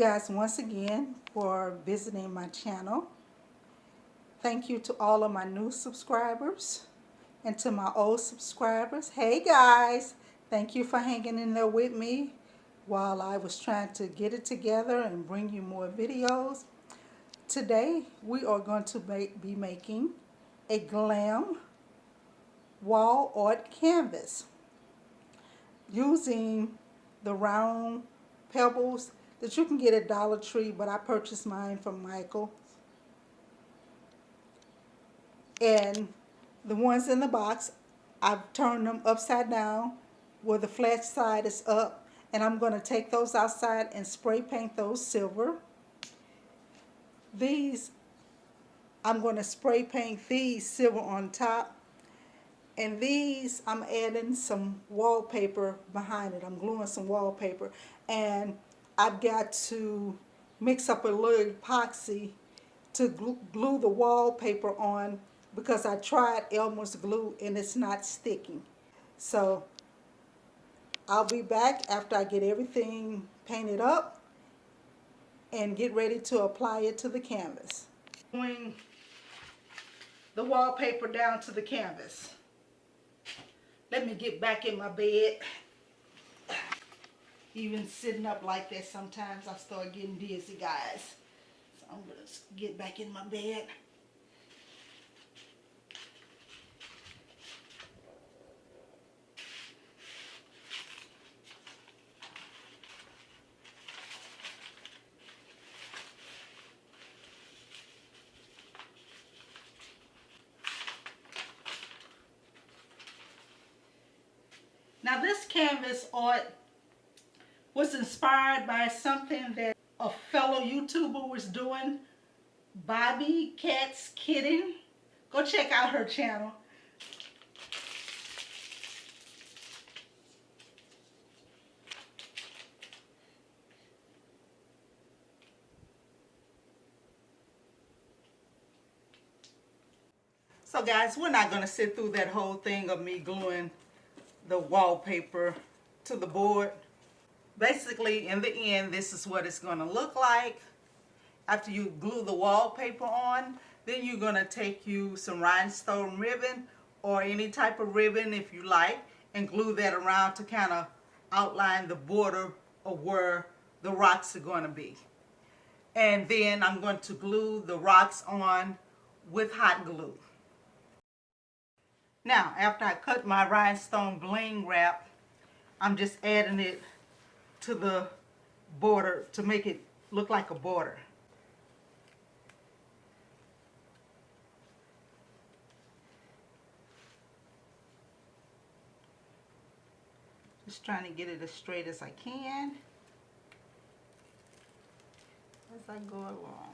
guys once again for visiting my channel. Thank you to all of my new subscribers and to my old subscribers. Hey guys, thank you for hanging in there with me while I was trying to get it together and bring you more videos. Today we are going to be making a glam wall art canvas using the round pebbles that you can get at Dollar Tree, but I purchased mine from Michael. And the ones in the box, I've turned them upside down where the flat side is up, and I'm going to take those outside and spray paint those silver. These, I'm going to spray paint these silver on top. And these, I'm adding some wallpaper behind it. I'm gluing some wallpaper. And I've got to mix up a little epoxy to glue the wallpaper on because I tried Elmer's glue and it's not sticking. So I'll be back after I get everything painted up and get ready to apply it to the canvas. Gluing the wallpaper down to the canvas. Let me get back in my bed. Even sitting up like that, sometimes I start getting dizzy, guys. So I'm going to get back in my bed. Now this canvas art was inspired by something that a fellow YouTuber was doing, BobbyCatsKitten. Go check out her channel. So guys, we're not going to sit through that whole thing of me gluing the wallpaper to the board. Basically, in the end, this is what it's going to look like. After you glue the wallpaper on, then you're going to take you some rhinestone ribbon or any type of ribbon if you like and glue that around to kind of outline the border of where the rocks are going to be. And then I'm going to glue the rocks on with hot glue. Now, after I cut my rhinestone bling wrap, I'm just adding it to the border to make it look like a border. Just trying to get it as straight as I can as I go along.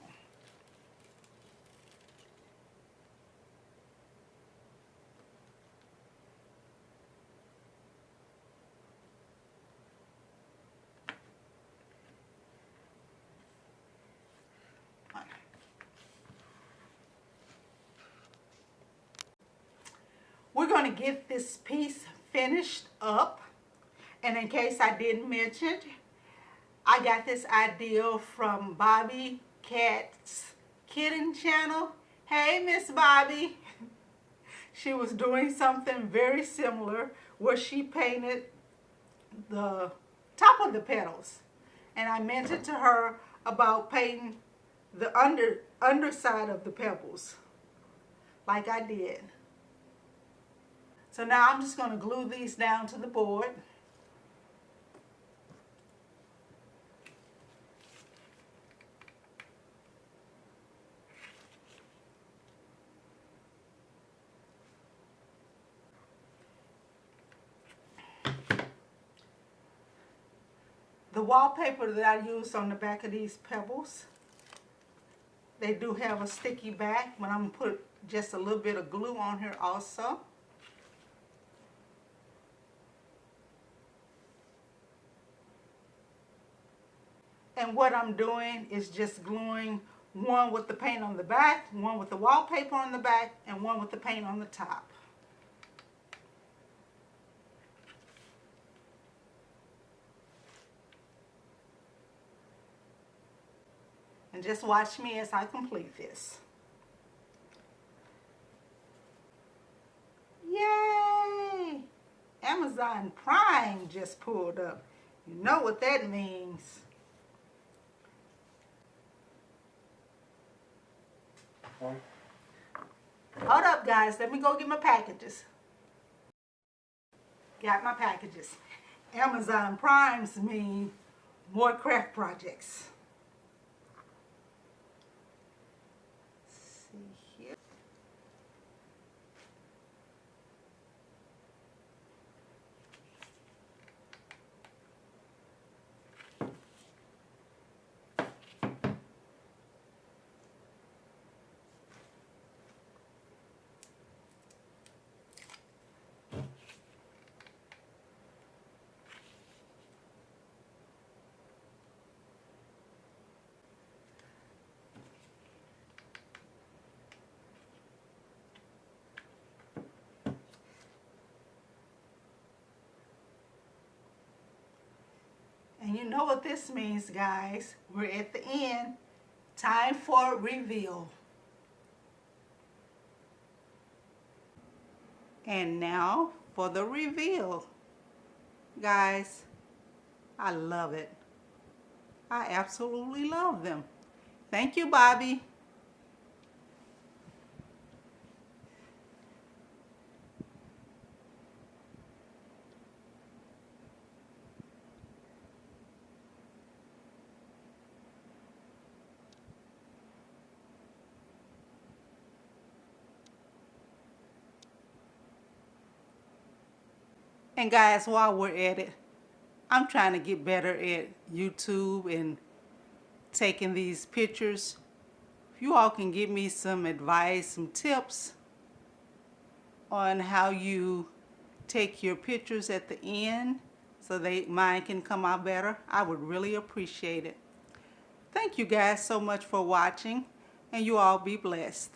We're going to get this piece finished up, and in case I didn't mention, I got this idea from BobbyCatsKitten channel. Hey Miss Bobby. She was doing something very similar where she painted the top of the petals, and I mentioned to her about painting the underside of the pebbles like I did. So now I'm just going to glue these down to the board. The wallpaper that I used on the back of these pebbles, they do have a sticky back, but I'm going to put just a little bit of glue on here also. And what I'm doing is just gluing one with the paint on the back, one with the wallpaper on the back, and one with the paint on the top. And just watch me as I complete this. Yay! Amazon Prime just pulled up. You know what that means. Hold up, guys. Let me go get my packages. Got my packages. Amazon Primes mean more craft projects. Let's see here. And you know what this means, guys. We're at the end. Time for reveal. And now for the reveal. Guys, I love it. I absolutely love them. Thank you, Bobby. And guys, while we're at it, I'm trying to get better at YouTube and taking these pictures. If you all can give me some advice, some tips on how you take your pictures at the end so mine can come out better, I would really appreciate it. Thank you guys so much for watching, and you all be blessed.